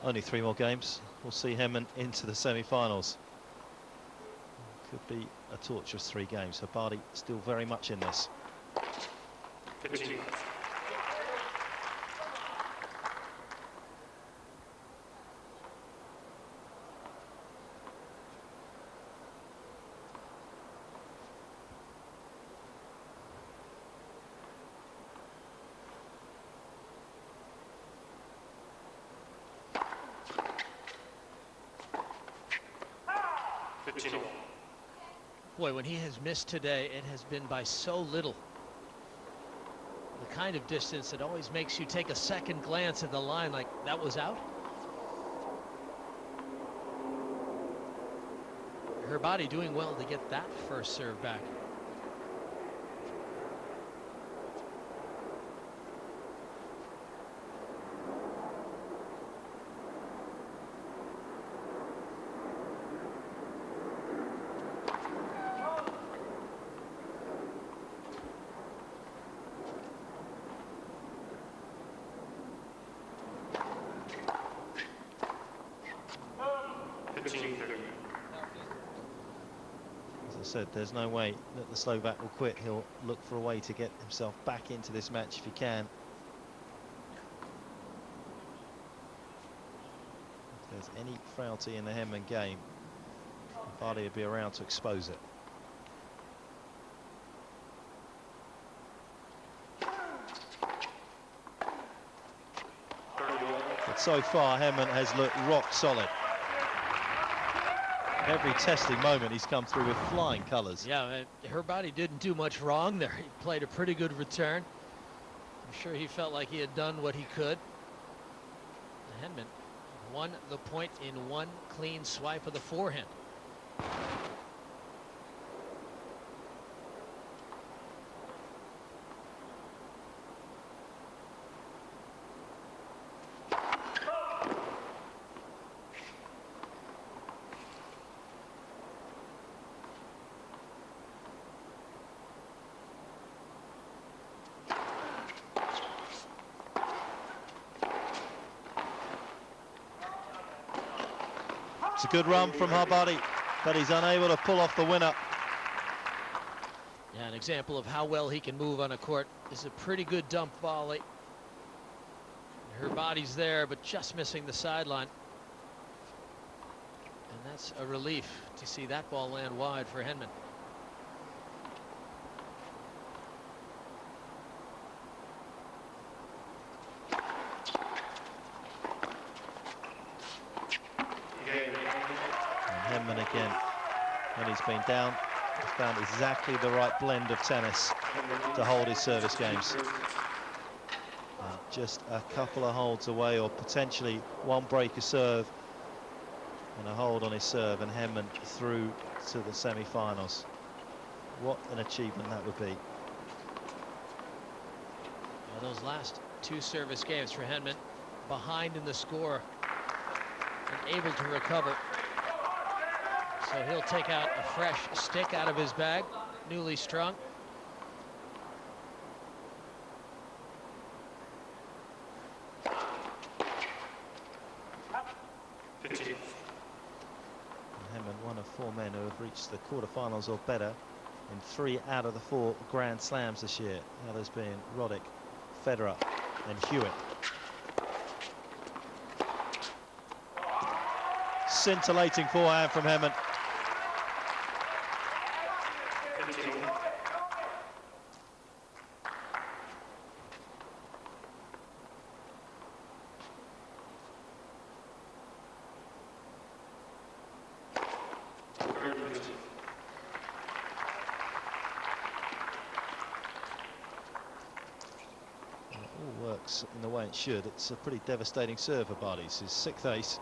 Only 3 more games. We'll see Henman into the semi-finals. Could be a torturous 3 games. hrbaty still very much in this. 15. Boy, when he has missed today, it has been by so little. The kind of distance that always makes you take a second glance at the line like that was out. hrbaty doing well to get that first serve back. As I said, there's no way that the Slovak will quit. He'll look for a way to get himself back into this match if he can. If there's any frailty in the henman game, hrbaty will be around to expose it. But so far, henman has looked rock solid. Every testing moment he's come through with flying colours. Yeah, hrbaty didn't do much wrong there. He played a pretty good return. I'm sure he felt like he had done what he could. henman won the point in one clean swipe of the forehand. It's a good run from hrbaty, but he's unable to pull off the winner. Yeah, an example of how well he can move on a court. This is a pretty good dump volley. hrbaty's there, but just missing the sideline. And that's a relief to see that ball land wide for henman. Henman again, when he's been down, he's found exactly the right blend of tennis to hold his service games. Just a couple of holds away, or potentially one break of serve and a hold on his serve, and henman through to the semi-finals. What an achievement that would be. Well, those last 2 service games for henman, behind in the score and able to recover. So he'll take out a fresh stick out of his bag, newly strung. Henman, one of 4 men who have reached the quarterfinals or better in 3 out of the 4 Grand Slams this year. The others being Roddick, Federer and Hewitt. Scintillating forehand from henman. All works in the way it should. It's a pretty devastating serve for hrbaty's, his 6th ace.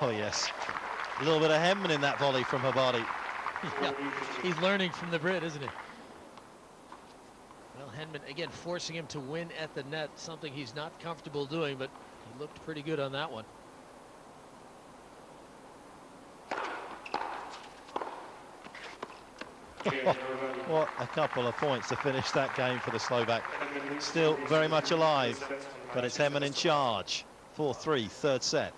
Oh yes, a little bit of henman in that volley from hrbaty. Yeah, he's learning from the Brit, isn't he? Well, henman again forcing him to win at the net, something he's not comfortable doing, but He looked pretty good on that one. What a couple of points to finish that game for the Slovak. Still very much alive, but it's Henman in charge. 4-3, third set.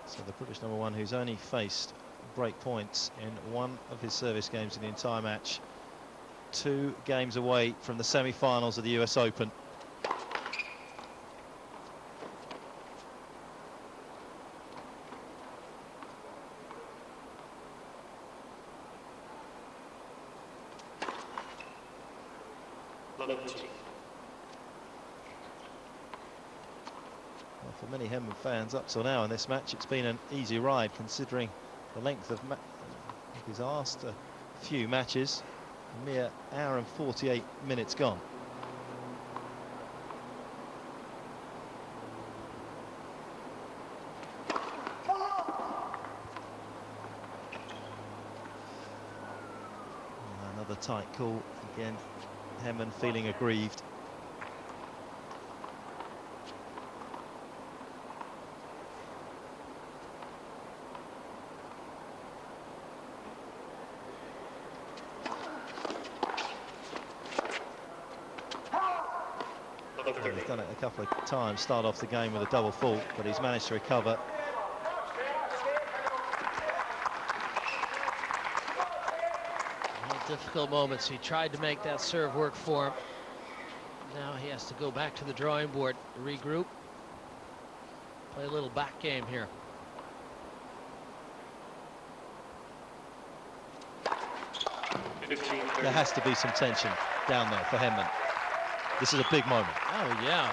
So the British number one, who's only faced break points in one of his service games in the entire match, 2 games away from the semi-finals of the US Open. Well, for many Henman fans, up till now in this match, it's been an easy ride, considering the length of his last few matches. A mere hour and 48 minutes gone. Another tight call again. Henman feeling aggrieved. He's done it a couple of times, start off the game with a double fault, but he's managed to recover. Difficult moments. He tried to make that serve work for him. Now he has to go back to the drawing board, regroup, play a little back game here. There has to be some tension down there for Henman. This is a big moment. Oh yeah,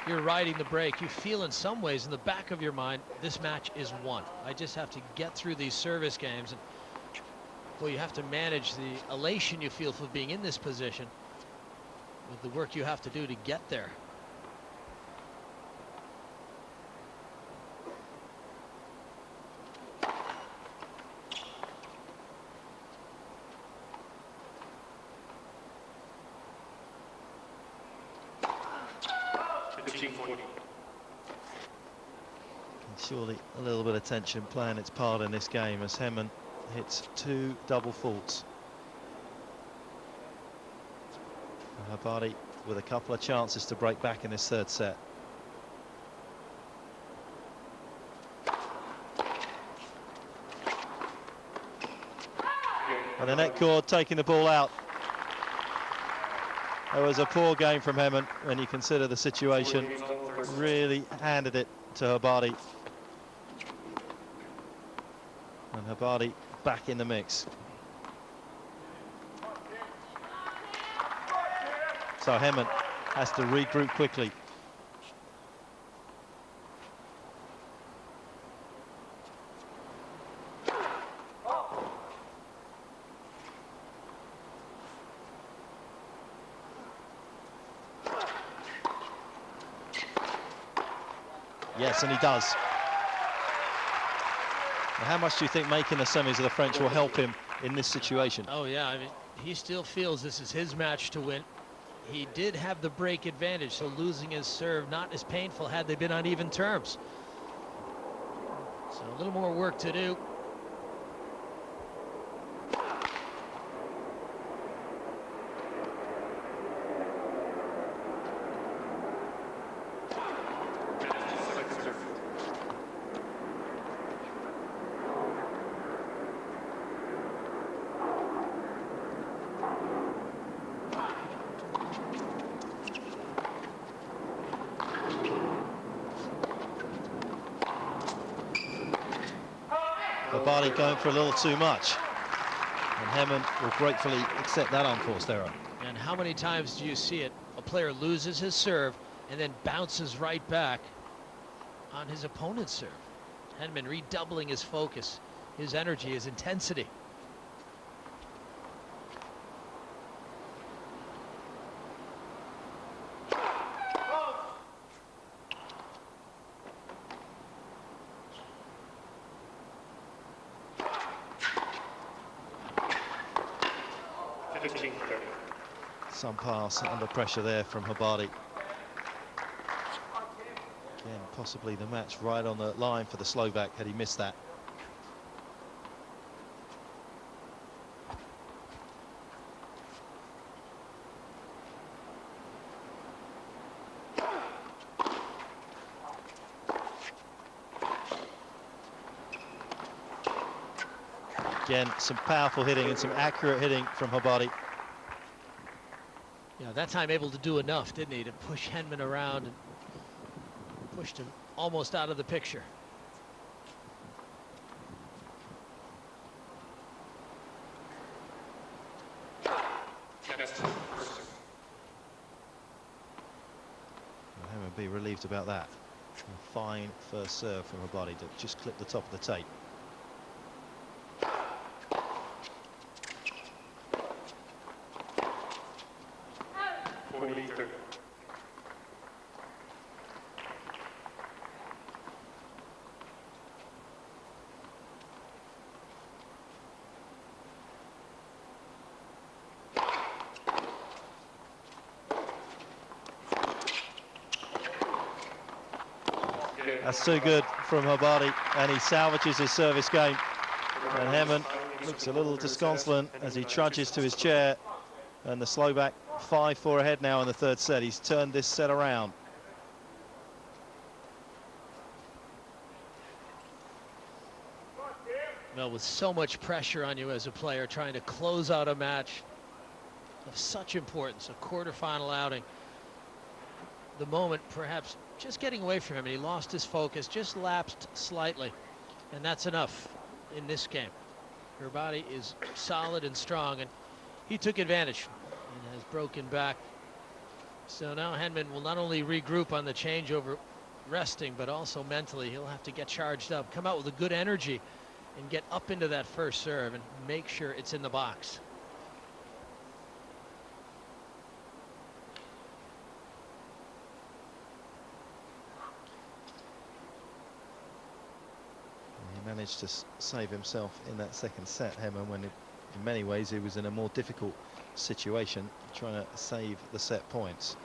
you're riding the break. You feel in some ways in the back of your mind, this match is won. I just have to get through these service games. And well, you have to manage the elation you feel for being in this position with the work you have to do to get there. And surely a little bit of tension playing its part in this game as Henman hits 2 double faults. hrbaty with a couple of chances to break back in this third set. And the net cord taking the ball out. It was a poor game from Henman when you consider the situation. Really handed it to hrbaty. And hrbaty back in the mix. So Henman has to regroup quickly. Yes, and he does. Now, how much do you think making the semis of the French will help him in this situation? Oh yeah, I mean, he still feels this is his match to win. He did have the break advantage, so losing his serve not as painful had they been on even terms. So a little more work to do. hrbaty going for a little too much, and Henman will gratefully accept that unforced error. And how many times do you see it? A player loses his serve and then bounces right back on his opponent's serve. Henman redoubling his focus, his energy, his intensity. some pass under pressure there from hrbaty. Again, possibly the match right on the line for the Slovak had he missed that. Again, some powerful hitting and some accurate hitting from hrbaty. Yeah, that time able to do enough, didn't he, to push Henman around and pushed him almost out of the picture. Henman be relieved about that. A fine first serve from hrbaty to just clip the top of the tape. That's too good from hrbaty, and he salvages his service game. And Henman looks a little disconsolate as he trudges to his chair. And the Slovak 5-4 ahead now in the third set. He's turned this set around. Well, with so much pressure on you as a player, trying to close out a match of such importance, a quarterfinal outing, the moment perhaps just getting away from him, and he lost his focus, just lapsed slightly, and that's enough in this game. hrbaty is solid and strong, and he took advantage and has broken back. So now Henman will not only regroup on the changeover, resting, but also mentally he'll have to get charged up, come out with a good energy, and get up into that first serve and make sure it's in the box. He managed to save himself in that second set, Henman, when in many ways he was in a more difficult situation, trying to save the set points.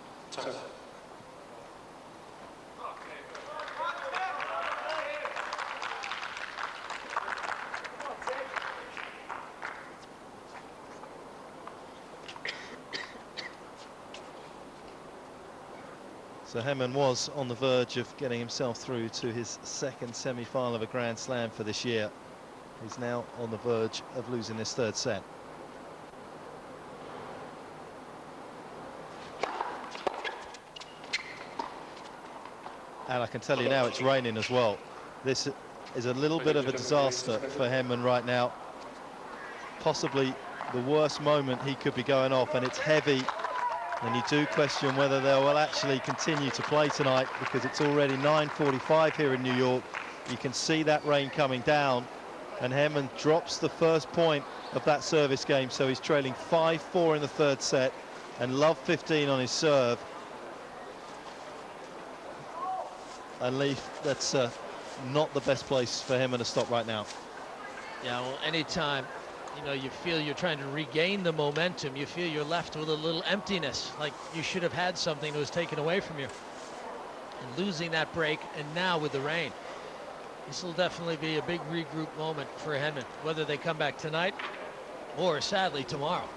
So Henman was on the verge of getting himself through to his second semi-final of a Grand Slam for this year. He's now on the verge of losing this third set. And I can tell you now it's raining as well. This is a little bit of a disaster for Henman right now. Possibly the worst moment he could be going off, and it's heavy. And you do question whether they will actually continue to play tonight, because it's already 9:45 here in New York. You can see that rain coming down, and Henman drops the first point of that service game, so he's trailing 5-4 in the third set and love 15 on his serve. And Leaf, that's not the best place for Henman to stop right now. Yeah, well, anytime you feel you're trying to regain the momentum, you feel you're left with a little emptiness, like you should have had something that was taken away from you. And losing that break, and now with the rain, this will definitely be a big regroup moment for Henman, whether they come back tonight or sadly tomorrow.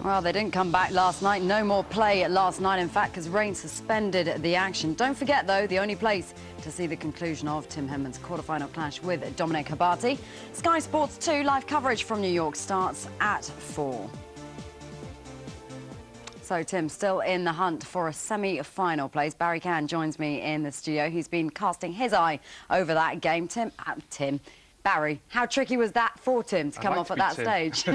Well, they didn't come back last night. No more play last night, in fact, because rain suspended the action. Don't forget, though, the only place to see the conclusion of Tim Henman's quarterfinal clash with Dominik hrbaty. Sky Sports 2 live coverage from New York starts at 4. So, Tim, still in the hunt for a semi-final place. Barry Cann joins me in the studio. He's been casting his eye over that game. Barry, how tricky was that for Tim to come off at that stage?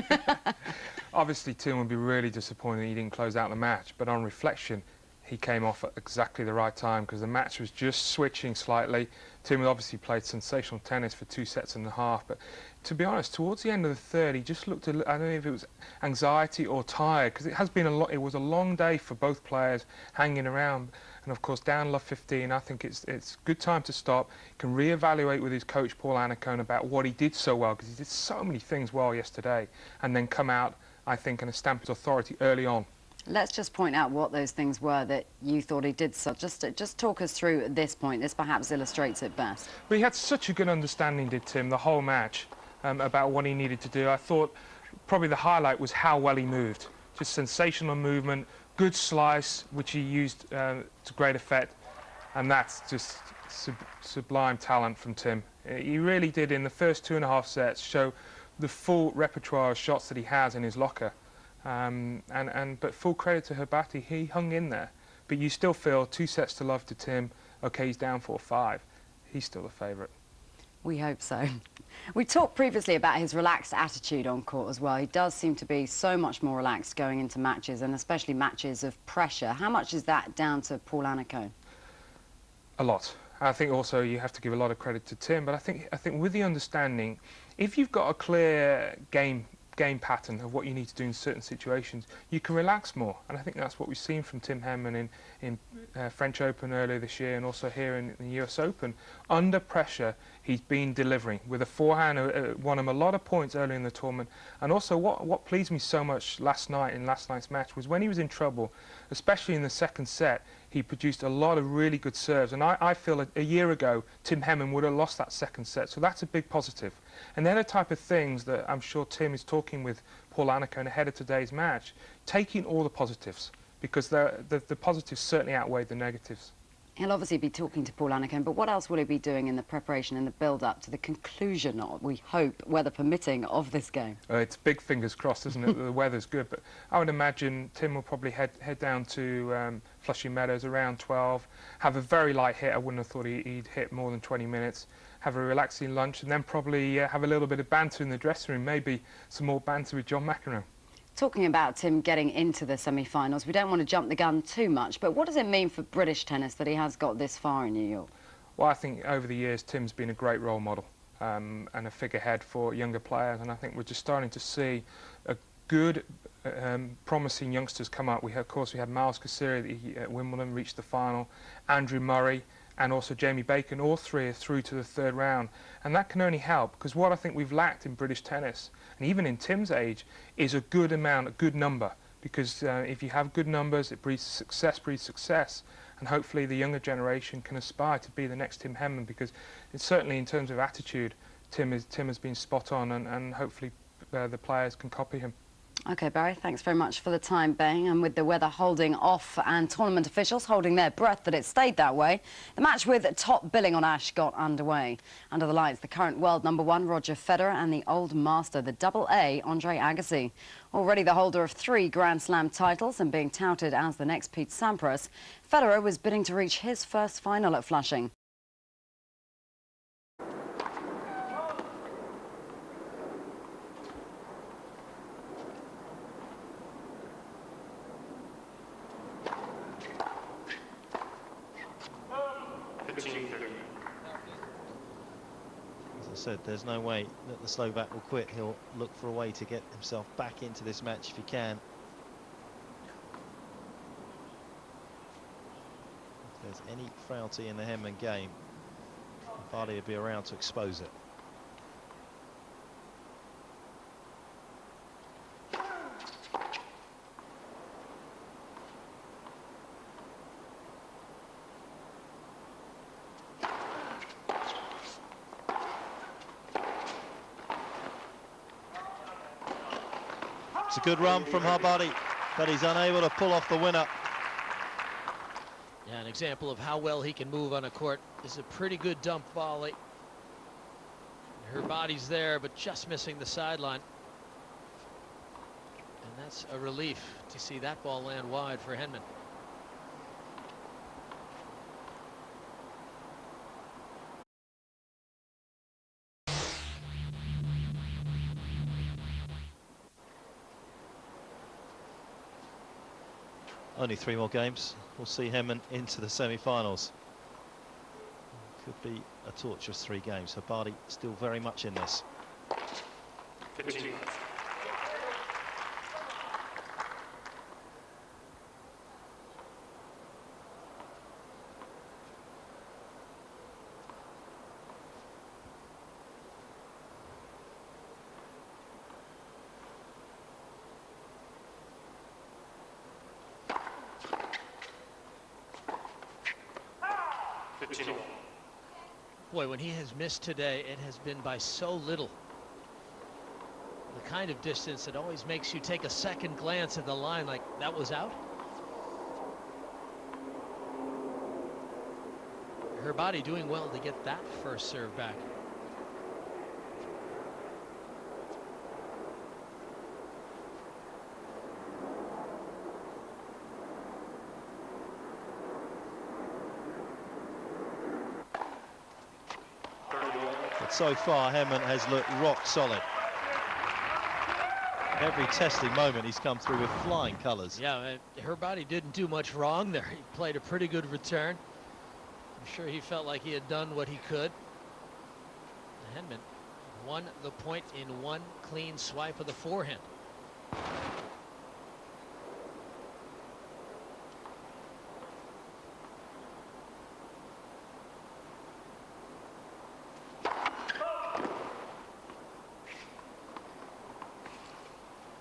Obviously, Tim would be really disappointed he didn't close out the match, but on reflection, he came off at exactly the right time, because the match was just switching slightly. Tim had obviously played sensational tennis for 2 sets and a half, but to be honest, towards the end of the third, he just looked, I don't know if it was anxiety or tired, because it was a long day for both players hanging around. And of course, down love 15, I think it's a good time to stop. He can re-evaluate with his coach, Paul Annacone, about what he did so well, because he did so many things well yesterday, and then come out I think, and stamp his authority early on. Let's just point out what those things were that you thought he did. So just talk us through this point. This perhaps illustrates it best. But he had such a good understanding, did Tim, the whole match, about what he needed to do. I thought probably the highlight was how well he moved. Just sensational movement, good slice, which he used to great effect, and that's just sublime talent from Tim. He really did, in the first 2.5 sets, show the full repertoire of shots that he has in his locker. But full credit to hrbaty, he hung in there. But you still feel 2 sets to love to Tim. OK, he's down 4-5. He's still the favourite. We hope so. We talked previously about his relaxed attitude on court as well. He does seem to be so much more relaxed going into matches, and especially matches of pressure. How much is that down to Paul Annacone? A lot. I think also you have to give a lot of credit to Tim, but I think with the understanding, if you've got a clear game pattern of what you need to do in certain situations, you can relax more. And I think that's what we've seen from Tim Henman in French Open earlier this year, and also here in the US Open. Under pressure, he's been delivering with a forehand, won him a lot of points early in the tournament. And also what pleased me so much last night in last night's match was when he was in trouble, especially in the second set, he produced a lot of really good serves. And I feel a year ago, Tim Henman would have lost that second set. So that's a big positive. And they're the type of things that I'm sure Tim is talking with Paul Annacone ahead of today's match, taking all the positives, because the positives certainly outweigh the negatives. He'll obviously be talking to Paul Annacone, but what else will he be doing in the preparation and the build-up to the conclusion, we hope, weather permitting, of this game? It's big fingers crossed, isn't it? The weather's good, but I would imagine Tim will probably head down to Flushing Meadows around 12, have a very light hit. I wouldn't have thought he'd hit more than 20 minutes, have a relaxing lunch, and then probably have a little bit of banter in the dressing room, maybe some more banter with John McEnroe. Talking about Tim getting into the semi-finals, we don't want to jump the gun too much, but what does it mean for British tennis that he has got this far in New York? Well, I think over the years Tim's been a great role model and a figurehead for younger players, and I think we're just starting to see a good, promising youngsters come up. Of course, we had Miles Cassiri at Wimbledon, reached the final, Andrew Murray, and also Jamie Bacon. All three are through to the 3rd round, and that can only help, because what I think we've lacked in British tennis, and even in Tim's age, is a good amount, a good number, because if you have good numbers, it breeds success, and hopefully the younger generation can aspire to be the next Tim Henman, because it's certainly in terms of attitude, Tim has been spot on, and hopefully the players can copy him. OK, Barry, thanks very much for the time being. And with the weather holding off and tournament officials holding their breath that it stayed that way, the match with top billing on Ash got underway. Under the lights, the current world #1, Roger Federer, and the old master, the AA, Andre Agassi. Already the holder of 3 Grand Slam titles and being touted as the next Pete Sampras, Federer was bidding to reach his first final at Flushing. As I said, there's no way that the Slovak will quit. He'll look for a way to get himself back into this match if he can. If there's any frailty in the Henman game, hrbaty will be around to expose it. It's a good run from hrbaty, but he's unable to pull off the winner. Yeah, an example of how well he can move on a court. This is a pretty good dump volley. Hrbaty's there, but just missing the sideline. And that's a relief to see that ball land wide for Henman. Only 3 more games. We'll see Henman into the semi-finals. Could be a torturous 3 games. hrbaty still very much in this. 15. 15 all. Boy, when he has missed today, it has been by so little. The kind of distance that always makes you take a second glance at the line like that was out. Hrbaty doing well to get that first serve back. But so far, Henman has looked rock solid. Every testing moment, he's come through with flying colours. Yeah, Hrbaty didn't do much wrong there. He played a pretty good return. I'm sure he felt like he had done what he could. Henman won the point in one clean swipe of the forehand.